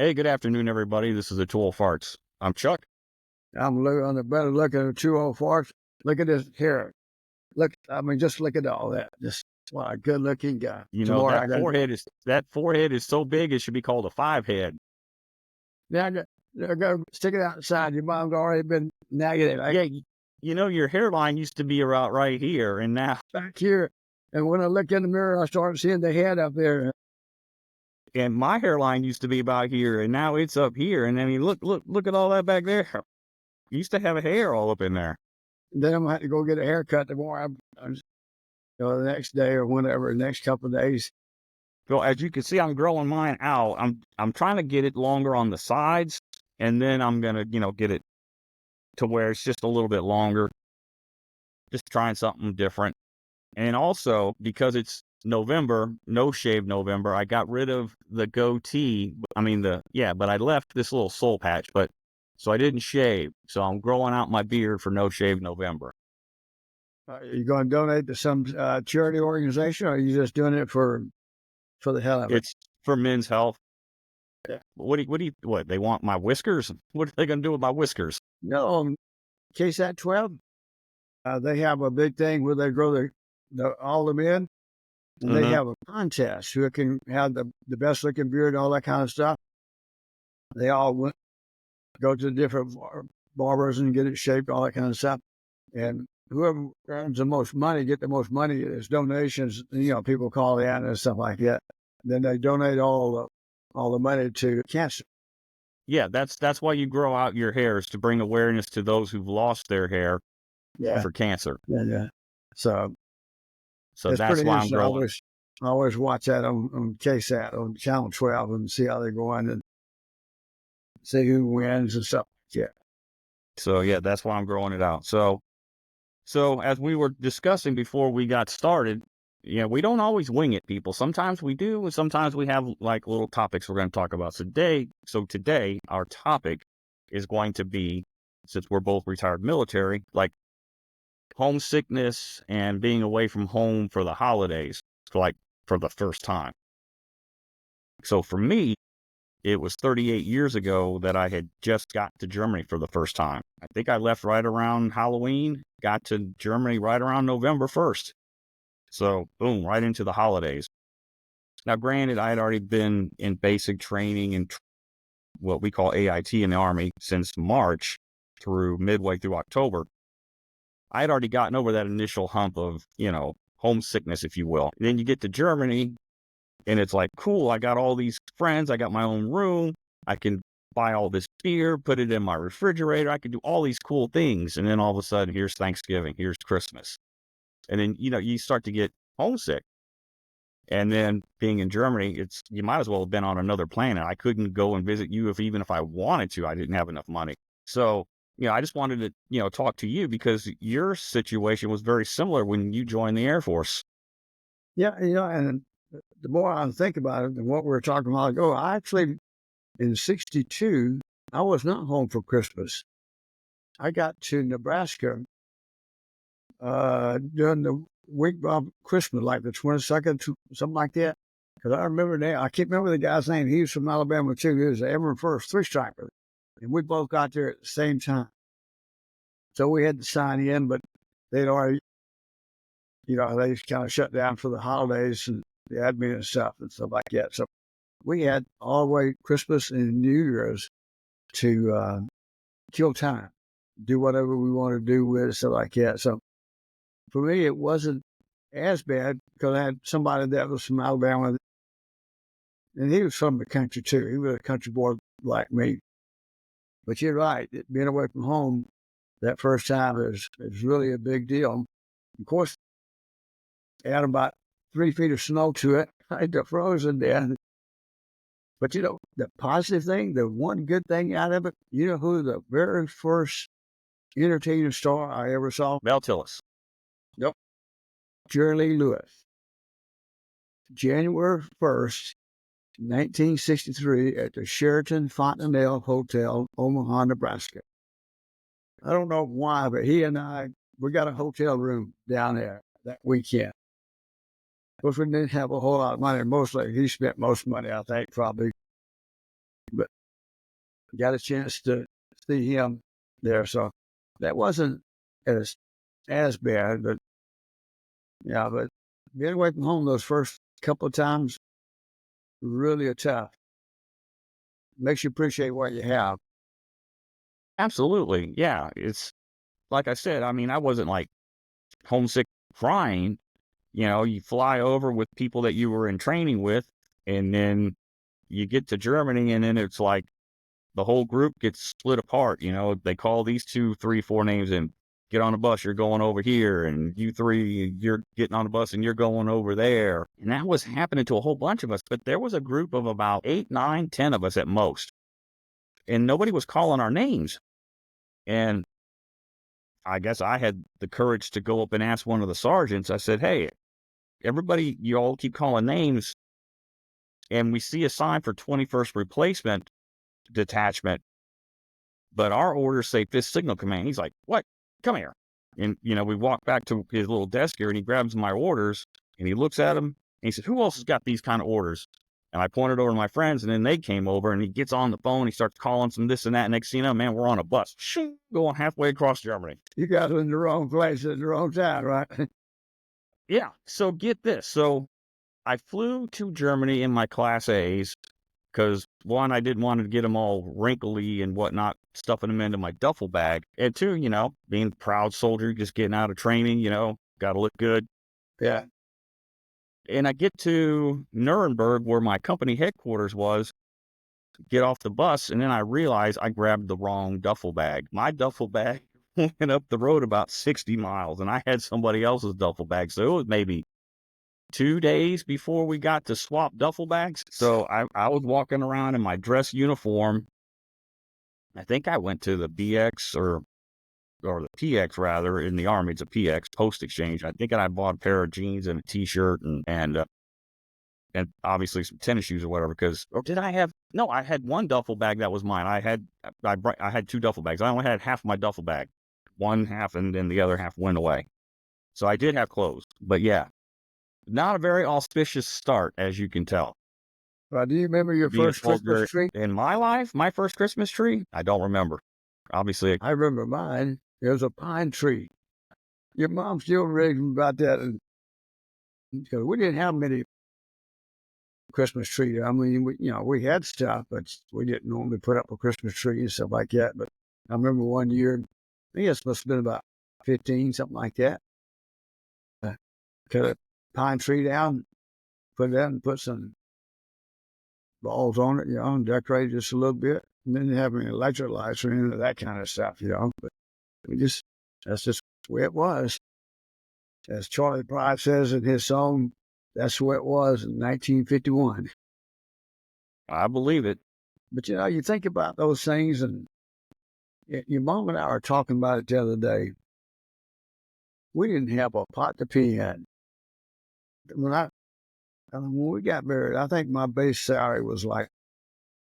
Hey, good afternoon, everybody. This is the Tool Farts. I'm Chuck. I'm looking on the better look at the 204. Look at this hair. Look, just look at all that. Just what a good looking guy. You know, Tomorrow I got, that forehead is so big it should be called a five head. now I got to stick it outside. Your mom's already been negative. I Yeah, you know, your hairline used to be around right here, and now back here. And when I look in the mirror, I start seeing the head up there. and my hairline used to be about here, and now it's up here. And I mean, look at all that back there. Used to have a hair all up in there. And then I'm going to have to go get a haircut tomorrow. The next day or whenever, the next couple of days. So as you can see, I'm growing mine out. I'm trying to get it longer on the sides, and then I'm gonna, get it to where it's just a little bit longer. Just trying something different. And also, because it's November, no shave November, I got rid of the goatee. But I left this little soul patch, so I didn't shave. So I'm growing out my beard for no shave November. Are you going to donate to some charity organization, or are you just doing it for the hell of it? It's for men's health. Yeah. What, they want my whiskers? What are they going to do with my whiskers? No, KSAT 12. They have a big thing where they grow all the men, and they have a contest who can have the best looking beard and all that kind of stuff. They all go to different barbers and get it shaped, all that kind of stuff. And whoever earns the most money, get the most money. There's donations, people call in and stuff like that. Then they donate all the money to cancer. Yeah, that's why you grow out your hairs, to bring awareness to those who've lost their hair for cancer. Yeah. So that's why I'm growing. I always watch that on KSAT, on Channel 12, and see how they're going and see who wins and stuff. Yeah. So yeah, that's why I'm growing it out. So as we were discussing before we got started, we don't always wing it, people. Sometimes we do, and sometimes we have like little topics we're going to talk about today. So today, our topic is going to be, since we're both retired military, like homesickness and being away from home for the holidays, like for the first time. So for me, it was 38 years ago that I had just got to Germany for the first time. I think I left right around Halloween, got to Germany right around November 1st. So boom, right into the holidays. Now, granted, I had already been in basic training and what we call AIT in the Army since March through midway through October. I had already gotten over that initial hump of, homesickness, if you will. And then you get to Germany and it's like, cool, I got all these friends. I got my own room. I can buy all this beer, put it in my refrigerator. I can do all these cool things. And then all of a sudden, here's Thanksgiving, here's Christmas. And then, you start to get homesick. And then being in Germany, you might as well have been on another planet. I couldn't go and visit you even if I wanted to. I didn't have enough money. So, I just wanted to, talk to you because your situation was very similar when you joined the Air Force. Yeah, and the more I think about it, than what we were talking a while ago, I actually, in 62, I was not home for Christmas. I got to Nebraska during the week of Christmas, like the 22nd, something like that. Because I remember that. I can't remember the guy's name. He was from Alabama, too. He was the Ever First three-striper. And we both got there at the same time. So we had to sign in, but they'd already, they kind of shut down for the holidays and the admin and stuff like that. So we had all the way Christmas and New Year's to kill time, do whatever we wanted to do with it, stuff like that. So for me, it wasn't as bad because I had somebody that was from Alabama, and he was from the country too. He was a country boy like me. But you're right, being away from home that first time is really a big deal. Of course, add about 3 feet of snow to it. I had frozen then. But the positive thing, the one good thing out of it, you know who the very first entertainer star I ever saw? Mel Tillis. Yep. Jerry Lee Lewis. January 1st, 1963 at the Sheraton Fontanelle Hotel, Omaha, Nebraska. I don't know why, but he and we got a hotel room down there that weekend. Of course, we didn't have a whole lot of money. Mostly, he spent most money, I think, probably. But got a chance to see him there. So that wasn't as bad, but yeah, but getting away from home those first couple of times really are tough. Makes you appreciate what you have. Absolutely. Yeah. It's like I said, I mean, I wasn't like homesick crying. You know, you fly over with people that you were in training with, and then you get to Germany, and then it's like the whole group gets split apart. You know, they call these two, three, four names and get on the bus, you're going over here. And you three, you're getting on the bus and you're going over there. And that was happening to a whole bunch of us. But there was a group of about 8, 9, 10 of us at most. And nobody was calling our names. And I guess I had the courage to go up and ask one of the sergeants. I said, hey, everybody, you all keep calling names. And we see a sign for 21st replacement detachment, but our orders say 5th Signal Command. He's like, what? Come here. And, you know, we walk back to his little desk here and he grabs my orders and he looks at them and he said, who else has got these kind of orders? And I pointed over to my friends and then they came over and he gets on the phone. He starts calling some this and that. And next thing you know, man, we're on a bus going halfway across Germany. You guys were in the wrong place at the wrong time, right? Yeah. So get this. So I flew to Germany in my Class A's because one, I didn't want to get them all wrinkly and whatnot, stuffing them into my duffel bag. And two, you know, being a proud soldier, just getting out of training, you know, got to look good. Yeah. And I get to Nuremberg, where my company headquarters was, get off the bus, and then I realize I grabbed the wrong duffel bag. My duffel bag went up the road about 60 miles, and I had somebody else's duffel bag. So it was maybe 2 days before we got to swap duffel bags. So I was walking around in my dress uniform. I think I went to the BX or the PX rather in the Army. It's a PX, post exchange. I think I bought a pair of jeans and a T-shirt and obviously some tennis shoes or whatever. Because or did I have? No, I had one duffel bag that was mine. I had 2 duffel bags. I only had half my duffel bag, one half, and then the other half went away. So I did have clothes, but yeah, not a very auspicious start, as you can tell. Do you remember your Being a first Christmas soldier tree? in my life, my first Christmas tree, I don't remember. Obviously, I remember mine. It was a pine tree. Your mom still raving about that, and because we didn't have many Christmas trees. I mean, we had stuff, but we didn't normally put up a Christmas tree and stuff like that. But I remember one year, I think it must have been about 15, something like that. Cut a pine tree down, put it out, and put some balls on it, and decorate it just a little bit. And then have any electric lights or any of that kind of stuff. But that's just the way it was. As Charlie Pride says in his song, that's the way it was in 1951. I believe it. But you think about those things, and your mom and I were talking about it the other day. We didn't have a pot to pee in. When we got married, I think my base salary was like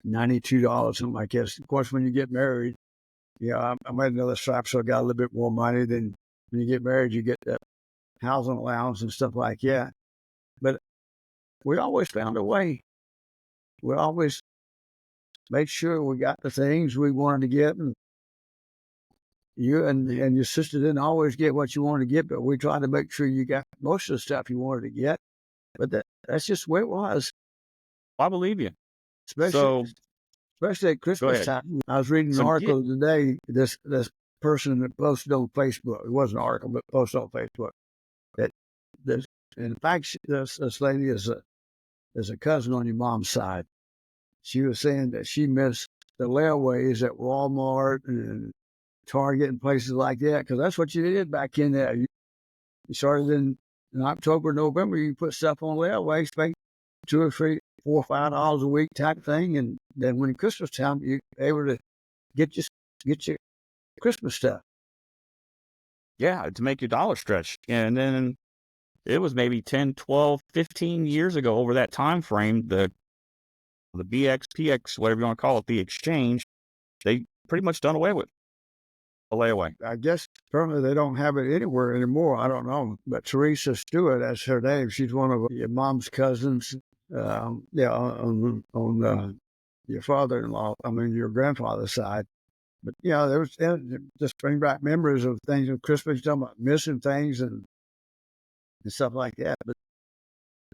$92, something like that. Of course, when you get married, I made another stripe, so I got a little bit more money. Then when you get married, you get that housing allowance and stuff like that. But we always found a way. We always made sure we got the things we wanted to get, and you and your sister didn't always get what you wanted to get, but we tried to make sure you got most of the stuff you wanted to get. But that's just the way it was, I believe you. especially So especially at go Christmas ahead. time. I was reading an So article today. This person that posted on Facebook. It wasn't an article, but posted on Facebook that this. In fact, this lady is a cousin on your mom's side. She was saying that she missed the layaways at Walmart and Target and places like that, because that's what you did back in there. You started in October, November, you put stuff on layaway, spend $2 or $3, $4, $5 a week type thing, and then when Christmas time, you're able to get your Christmas stuff. yeah, to make your dollar stretch. And then it was maybe 10, 12, 15 years ago over that time frame, the BX, PX, whatever you want to call it, the exchange, they pretty much done away with a layaway. I guess apparently they don't have it anywhere anymore. I don't know, but Teresa Stewart, that's her name. She's one of your mom's cousins. On your father-in-law, I mean, your grandfather's side. But, there was just bring back memories of things of Christmas, talking about missing things and stuff like that. But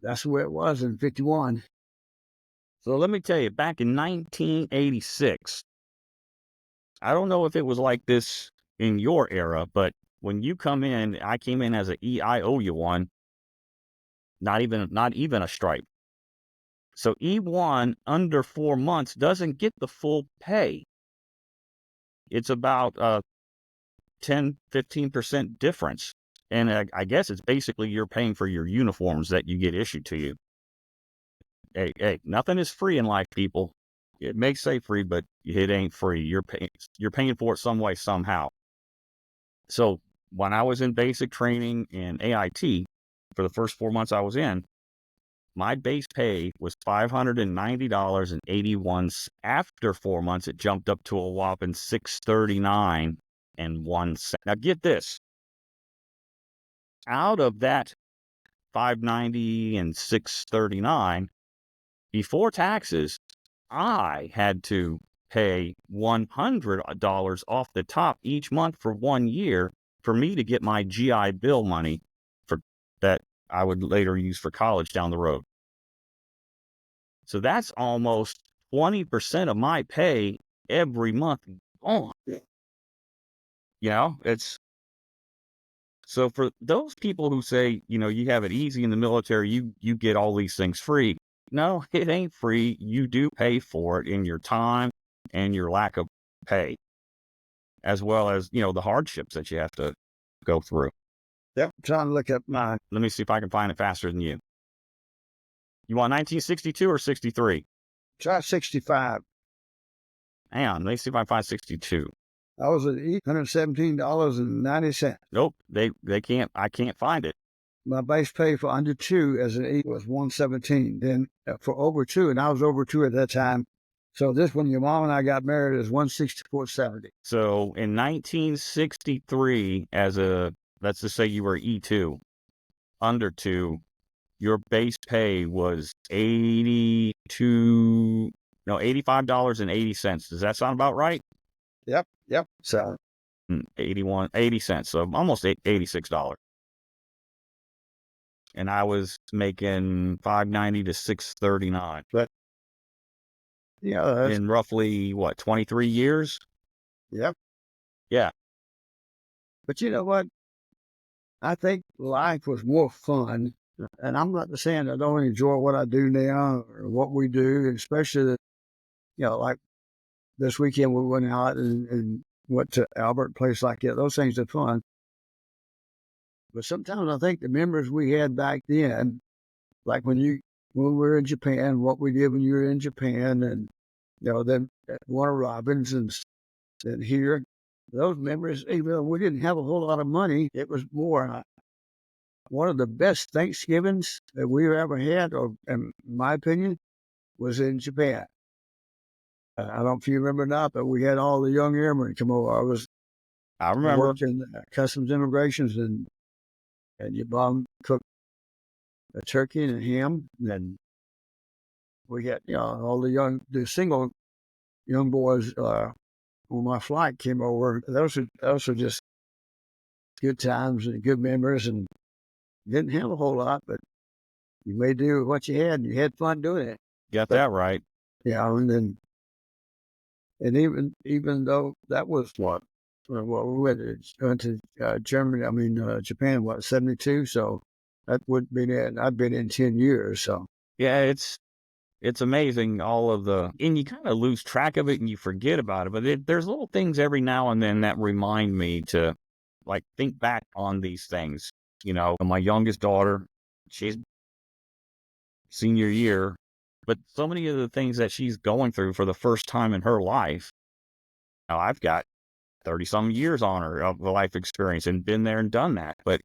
that's the way it was in 51. So let me tell you, back in 1986, I don't know if it was like this in your era, but when you come in, I came in as an EIOU1, not even a stripe. So E1 under 4 months doesn't get the full pay. It's about 10-15% difference. And I guess it's basically you're paying for your uniforms that you get issued to you. Hey, nothing is free in life, people. It may say free, but it ain't free. You're paying for it some way, somehow. So when I was in basic training in AIT for the first 4 months I was in, my base pay was $590.81. After 4 months, it jumped up to a whopping $639.01. Now get this. Out of that 590 and 639, before taxes, I had to pay $100 off the top each month for 1 year for me to get my GI Bill money for that I would later use for college down the road. So that's almost 20% of my pay every month. Oh, it's so for those people who say, you have it easy in the military, you get all these things free. No, it ain't free. You do pay for it in your time and your lack of pay, as well as, the hardships that you have to go through. Yep. Trying to look up my. Let me see if I can find it faster than you. You want 1962 or 63? Try 65. Hang on, let me see if I can find 62. I was at $817.90. Nope, they can't. I can't find it. My base pay for under 2 as an E was 117. Then for over 2, and I was over 2 at that time. So this, when your mom and I got married, is 164.70. So in 1963, let's just say you were E2, under 2, your base pay was $85.80. Does that sound about right? Yep. So 80 cents, so almost $86. And I was making $590 to $639. But that's in roughly 23 years? Yep. Yeah. But you know what? I think life was more fun. And I'm not saying I don't enjoy what I do now or what we do, especially like this weekend we went out and went to Albert, place like that. Those things are fun. But sometimes I think the memories we had back then, like when we were in Japan, what we did when you were in Japan, and then at Warner Robins and here, those memories, even though we didn't have a whole lot of money, it was more one of the best Thanksgivings that we ever had, or in my opinion, was in Japan. I don't know if you remember or not, but we had all the young airmen come over. I I remember. worked in customs immigrations, and your mom cooked a turkey and a ham. And we had, all the single young boys on my flight came over. Those are just good times and good memories, and didn't have a whole lot, but you made do with what you had, and you had fun doing it. Got that right. Yeah, and even though that was what we went to Germany, Japan, 72, so that would be it. I've been in 10 years, so. Yeah, it's amazing, and you kind of lose track of it and you forget about it, but there's little things every now and then that remind me to think back on these things. My youngest daughter, she's senior year, but so many of the things that she's going through for the first time in her life. Now I've got 30 some years on her of life experience and been there and done that. But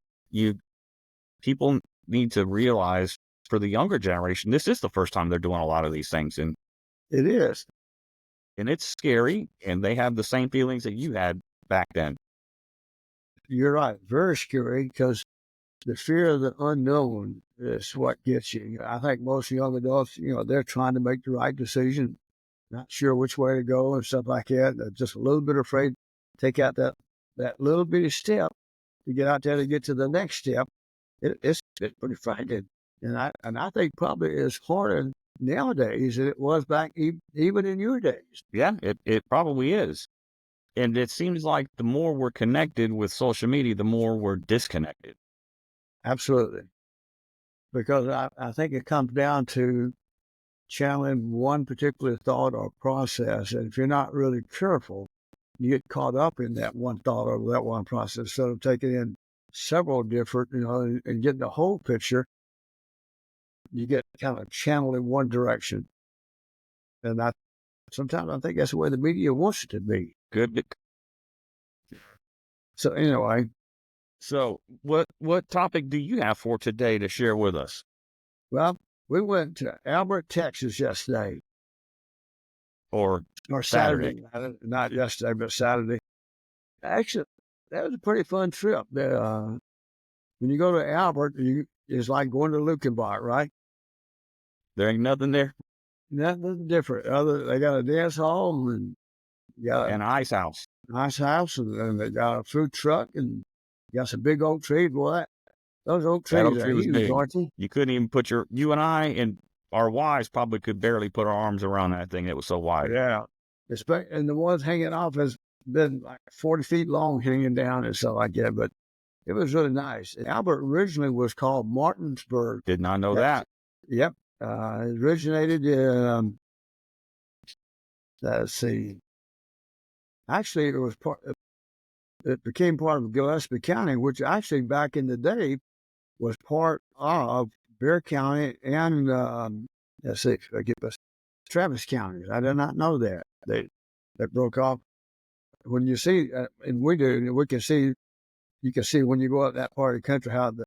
people need to realize, for the younger generation, this is the first time they're doing a lot of these things. And it is. And it's scary, and they have the same feelings that you had back then. You're right. Very scary, because the fear of the unknown is what gets you. I think most young adults, they're trying to make the right decision. not sure which way to go and stuff like that. Just a little bit afraid to take out that little bitty step to get out there to get to the next step. It's pretty frightening, and I think probably it's harder nowadays than it was back even in your days. Yeah, it probably is. And it seems like the more we're connected with social media, the more we're disconnected. Absolutely, because I think it comes down to channeling one particular thought or process, and if you're not really careful, you get caught up in that one thought or that one process instead of taking in several different, and getting the whole picture. You get kind of channeled in one direction, and sometimes I think that's the way the media wants it to be. Good. So anyway, So, what topic do you have for today to share with us? well, we went to Albert, Texas yesterday, Or or Saturday? Saturday, not yesterday, but Saturday. Actually, that was a pretty fun trip. When you go to Albert, it's like going to Lukenbach, right? There ain't nothing there? Nothing different. They got a dance hall and you got An ice house. a nice house and they got a food truck and you got some big oak trees. Boy, those oak That trees oak are tree was huge, big. aren't they? You couldn't even put you and I and our wives probably could barely put our arms around that thing. It was so wide. Yeah. And the ones hanging off has been like 40 feet long hanging down and stuff like that. But it was really nice. Albert originally was called Martinsburg. Did not know Texas. that. Yep. It originated in, let's see. Actually, it became part of Gillespie County, which actually back in the day was part of Bear County and, let's see, I get this, Travis counties. I did not know that. They broke off. When you see, and we do, we can see, you can see when you go out that part of the country how the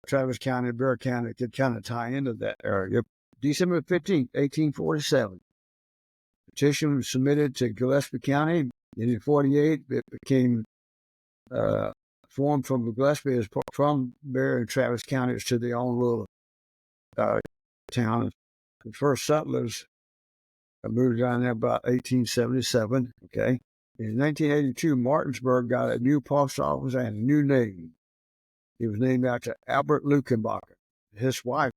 Travis County and Bear County could kind of tie into that area. December 15th, 1847. Petition was submitted to Gillespie County. In 48, it became formed from Gillespie as from Bear and Travis counties to their own little town. The first settlers moved down there about 1877. Okay. In 1982, Martinsburg got a new post office and a new name. It was named after Albert Lukenbacher. His wife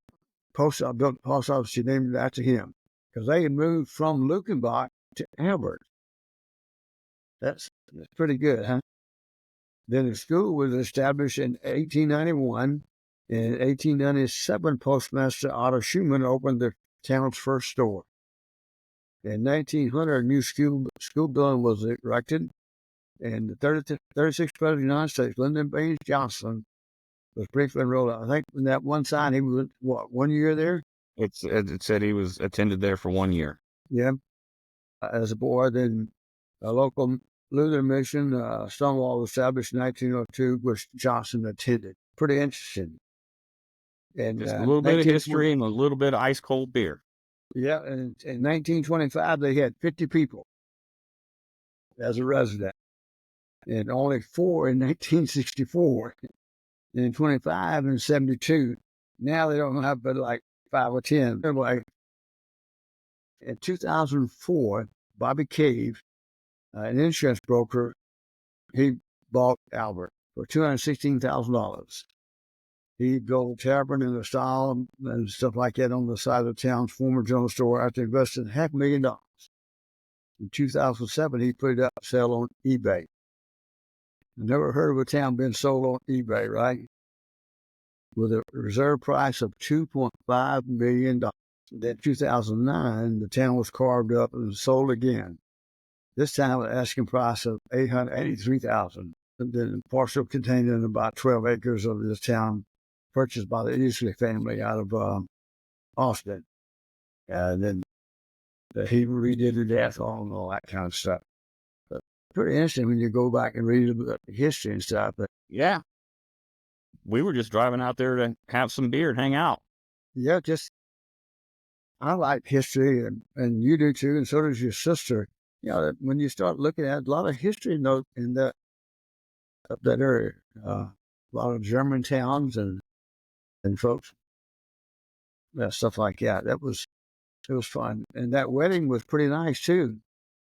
built the post office. She named it after him because they had moved from Lukenbach to Albert. That's pretty good, huh? Then the school was established in 1891. In 1897, Postmaster Otto Schumann opened the town's first store. In 1900, a new school building was erected, and the 36th President of the United States, Lyndon Baines Johnson, was briefly enrolled. I think in that one sign, he was, 1 year there? It said he was attended there for 1 year. Yeah. As a boy, then a local Lutheran mission, Stonewall, was established in 1902, which Johnson attended. Pretty interesting. And Just a little bit of history and a little bit of ice cold beer. Yeah, and in 1925, they had 50 people as a resident, and only 4 in 1964, and 25 in 72. Now they don't have but like 5 or 10. Anyway, in 2004, Bobby Cave, an insurance broker, he bought Albert for $216,000. He built a tavern in the style and stuff like that on the side of the town's former general store after investing $500,000. In 2007, he put it up for sale on eBay. I never heard of a town being sold on eBay, right? With a reserve price of $2.5 million. Then 2009, the town was carved up and sold again. This time, with an asking price of $883,000. And then the parcel containing about 12 acres of this town, purchased by the Isley family out of Austin. And then he redid the death hall and all that kind of stuff. But pretty interesting when you go back and read the history and stuff. But Yeah. We were just driving out there to have some beer and hang out. yeah, I like history, and you do too, and so does your sister. When you start looking at a lot of history note in that area, a lot of German towns and folks, stuff like that. That was It was fun. And that wedding was pretty nice too.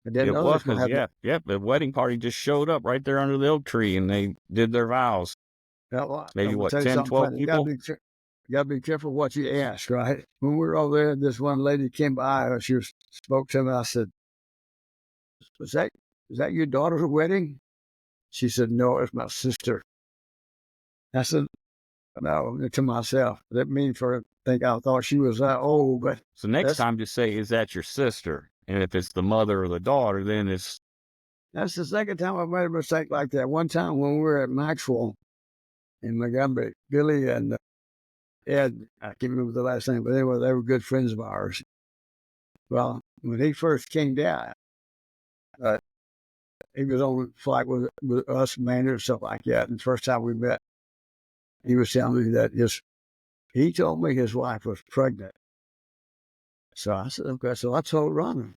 I didn't It know they was was gonna because have the wedding party just showed up right there under the oak tree, and they did their vows. that lot. Maybe I'm gonna what, tell you 10, something 12 funny. people? You gotta be careful what you ask, right? When we were over there, this one lady came by, spoke to me, I said, Was that your daughter's wedding? She said, No, it's my sister. I said, No, to myself. That mean for think I thought she was that old, but So next that's time, just say, "Is that your sister?" And if it's the mother or the daughter, then it's that's the second time I made a mistake like that. One time when we were at Maxwell in Montgomery, Billy and Ed, I can't remember the last name, but they were good friends of ours. Well, when he first came down, uh, he was on a flight with us, Maynard, and stuff like that. And the first time we met, he was telling me that he told me his wife was pregnant. So I said, okay. So I told Ron.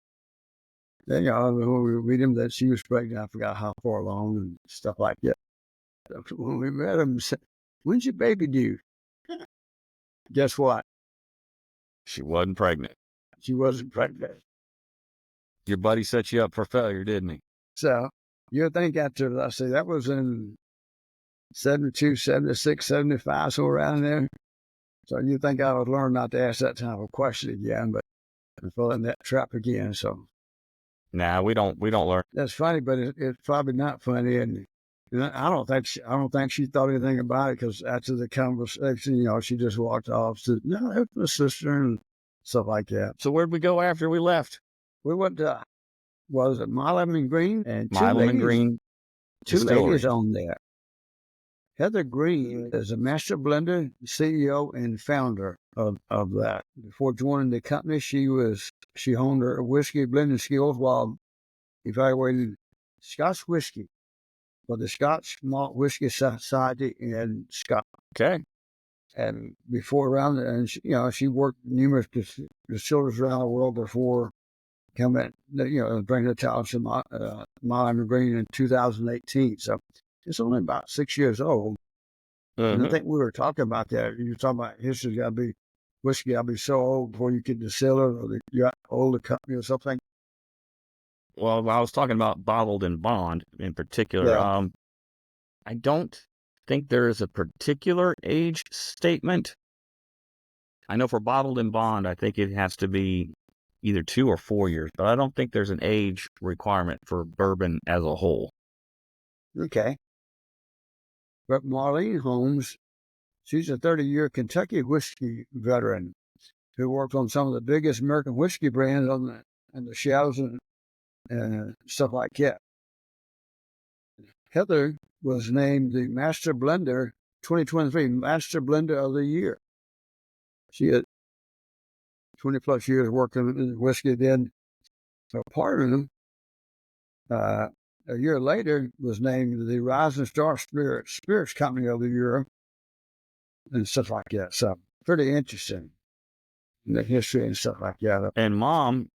Then, when we meet him, that she was pregnant. I forgot how far along and stuff like that. When we met him, he said, When's your baby due? Guess what? she wasn't pregnant. She wasn't pregnant. Your buddy set you up for failure, didn't he? So you think after, let's see, that was in 72, 76, 75, so around there. So you think I would learn not to ask that type of question again, but I'm falling in that trap again. So Nah, we don't learn. that's funny, but it's probably not funny. And I don't think she thought anything about it because after the conversation, she just walked off. Said, "No, that's my sister," and stuff like that. So where'd we go after we left? We went to was it Milam and Green and Milam and Green two Distillery. ladies on there. Heather Green is a master blender, CEO, and founder of that. Before joining the company, she honed her whiskey blending skills while evaluating Scotch whiskey for the Scotch Malt Whiskey Society in Scotland. Okay. And before around, and she worked numerous distilleries around the world before coming, bringing the town to Milam Green in 2018. So it's only about 6 years old. And I think we were talking about that. You were talking about whiskey got to be so old before you can distill it, or you got older company or something. Well, I was talking about bottled and bond in particular. Yeah. I don't think there is a particular age statement. I know for bottled and bond, I think it has to be either 2 or 4 years, but I don't think there's an age requirement for bourbon as a whole. Okay. But Marlene Holmes, she's a 30-year Kentucky whiskey veteran who worked on some of the biggest American whiskey brands and the shelves and stuff like that. Heather was named the Master Blender 2023 Master Blender of the Year. She had 20 plus years working in whiskey. Then her partner, a year later, was named the Rising Star Spirits Company of the Year and stuff like that. So pretty interesting in the history and stuff like that. And Mom,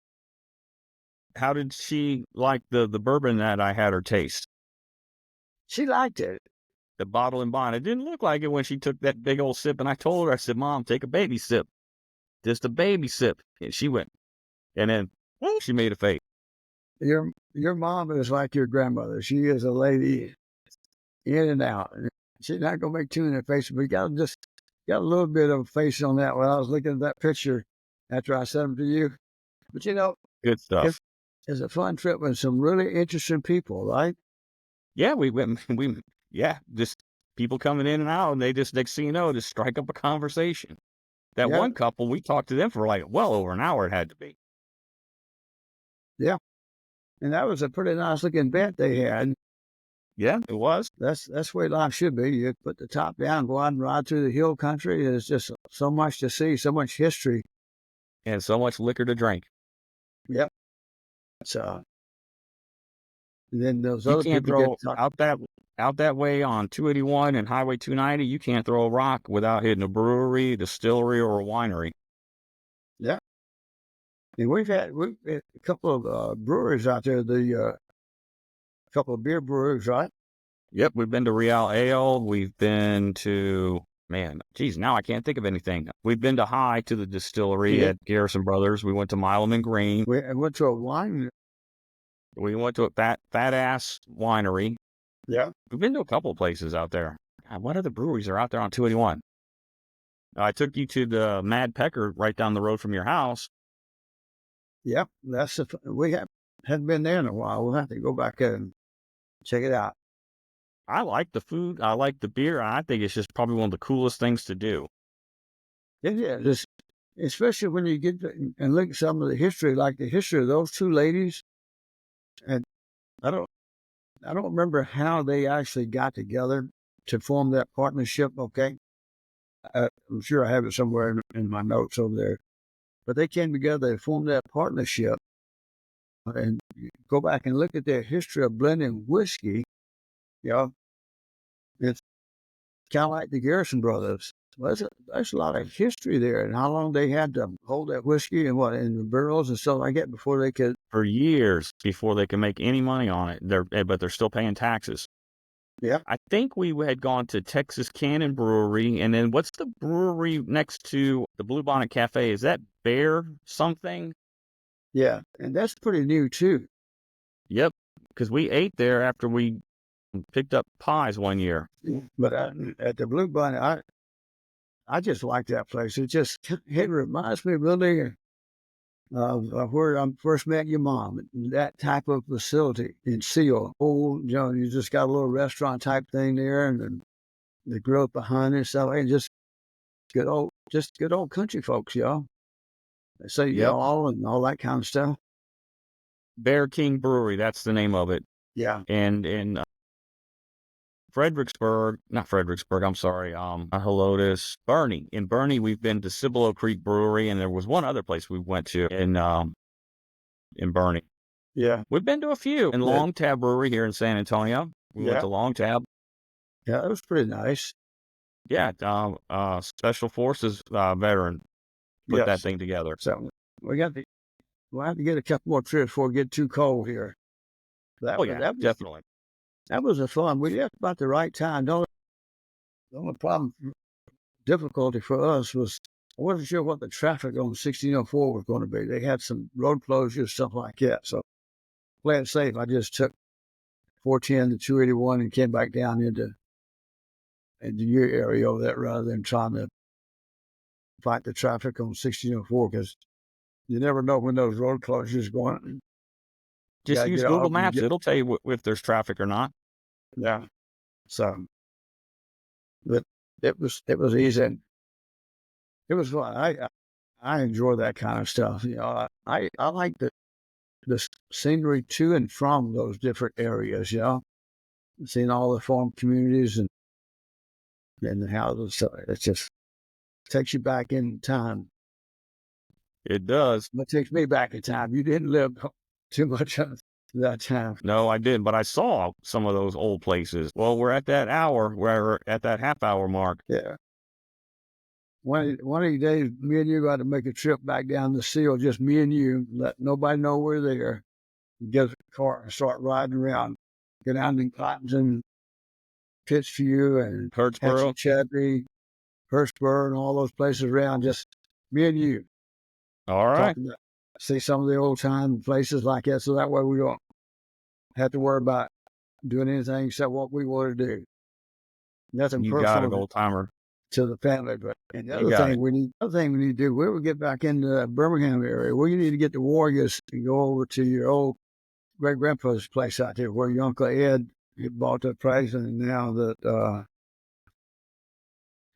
how did she like the bourbon that I had her taste? She liked it. The bottle and bond. It didn't look like it when she took that big old sip. And I told her, I said, Mom, take a baby sip. Just a baby sip. And she went, and then she made a face. Your mom is like your grandmother. She is a lady in and out. She's not gonna make two in her face, but you got a little bit of face on that when I was looking at that picture after I sent them to you. But Good stuff. It's a fun trip with some really interesting people, right? Yeah, we went, just people coming in and out, and they just, next thing you know, just strike up a conversation. That Yeah. one couple, we talked to them for like well over an hour, it had to be. Yeah. And that was a pretty nice looking bed they had. Yeah, it was. That's the way life should be. You put the top down, go out and ride through the hill country. There's just so much to see, so much history. And so much liquor to drink. Yep. So then those You other can't people throw out that way on 281 and Highway 290. You can't throw a rock without hitting a brewery, distillery, or a winery. Yeah. And we've had a couple of breweries out there, a couple of beer breweries, right? Yep, we've been to Real Ale. We've been to Man, geez, now I can't think of anything. We've been to the distillery Yeah. at Garrison Brothers. We went to Milam Green. I went to a wine. We went to a fat ass winery. Yeah. We've been to a couple of places out there. God, what other breweries are out there on 281? I took you to the Mad Pecker right down the road from your house. Yep. Hadn't been there in a while. We'll have to go back there and check it out. I like the food. I like the beer. I think it's just probably one of the coolest things to do. Yeah. Especially when you get and look at some of the history, like the history of those two ladies. And I don't remember how they actually got together to form that partnership. Okay. I'm sure I have it somewhere in my notes over there. But they came together and formed that partnership. And you go back and look at their history of blending whiskey. You know, it's kind of like the Garrison brothers. Well, there's a lot of history there, and how long they had to hold that whiskey and what in the barrels and stuff like that before they could. For years before they can make any money on it. But they're still paying taxes. Yeah, I think we had gone to Texas Cannon Brewery, and then what's the brewery next to the Blue Bonnet Cafe? Is that Bear something? yeah, and that's pretty new too. Yep, because we ate there after we picked up pies one year. But at the Blue Bunny, I just like that place. It reminds me really of where I first met your mom. That type of facility in Seal. Old, you just got a little restaurant type thing there, and then the grill behind it and stuff. And just good old country folks, y'all. They say Yep, y'all and all that kind of stuff. Bear King Brewery, that's the name of it. Yeah, And in not Fredericksburg, I'm sorry, Helotes, Bernie. In Bernie, we've been to Cibolo Creek Brewery, and there was one other place we went to in Bernie. yeah, We've been to a few. In yeah, Long Tab Brewery here in San Antonio. We went yeah, to Long Tab. yeah. It was pretty nice. Yeah, Special Forces veteran put that Yes. thing together. So we'll have to get a couple more trips before it get too cold here. Oh yeah, definitely. That was a fun. We left about the right time. The only difficulty for us was I wasn't sure what the traffic on 1604 was going to be. They had some road closures, stuff like that. So play it safe. I just took 410 to 281 and came back down into your area over that rather than trying to fight the traffic on 1604 because you never know when those road closures are going. You Just gotta use get Google off and Maps. It'll tell you if there's traffic or not. yeah. So but it was easy. It was fun. I enjoy that kind of stuff. I like the scenery to and from those different areas. Seeing all the farm communities and the houses. So it just takes you back in time. It does. It takes me back in time. You didn't live too much of that time. No, I didn't, but I saw some of those old places. Well, we're at that hour. We're at that half hour mark. Yeah. One of these days, me and you got to make a trip back down the Seal, just me and you, let nobody know we're there. Get a car and start riding around. Go down to Cottonton, Pittsview, and Hurtsboro. Hatchet, Hurstburg, and all those places around. Just me and you All right. talking about, see some of the old time places like that. So that way we don't have to worry about doing anything except what we want to do. Nothing You got it, personal old timer. to the family. But and You got it. the other thing we need to do, we will get back into the Birmingham area. We need to get the Warriors and go over to your old great grandfather's place out there where your Uncle Ed he bought that place, and now that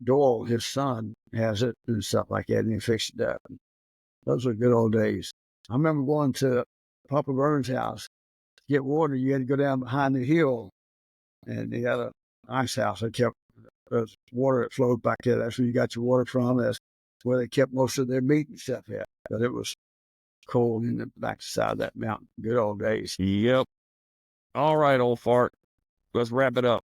Doyle, his son, has it and stuff like that, and he fixed it up. Those were good old days. I remember going to Papa Burns' house to get water. You had to go down behind the hill, and he had a ice house that kept water that flowed back there. That's where you got your water from. That's where they kept most of their meat and stuff at. But it was cold in the backside of that mountain. Good old days. Yep. All right, old fart. Let's wrap it up.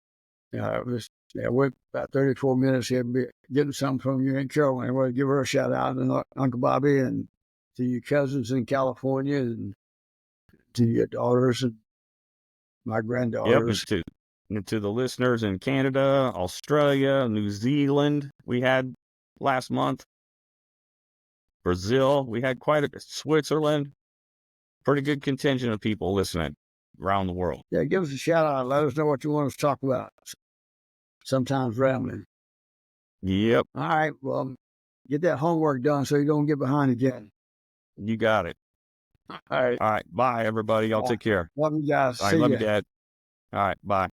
We're about 34 minutes here, getting something from your Aunt Carolyn. I want to give her a shout out and Uncle Bobby and to your cousins in California and to your daughters and my Yep. granddaughters. And to the listeners in Canada, Australia, New Zealand, we had last month. Brazil, we had quite a Switzerland, pretty good contingent of people listening around the world. Yeah, give us a shout out. Let us know what you want us to talk about. Sometimes rambling. Yep, All right. Well, get that homework done so you don't get behind again. you got it. All right. All right, bye everybody. Y'all take care. Love you guys. All right, See love you, ya. Dad. All right, bye.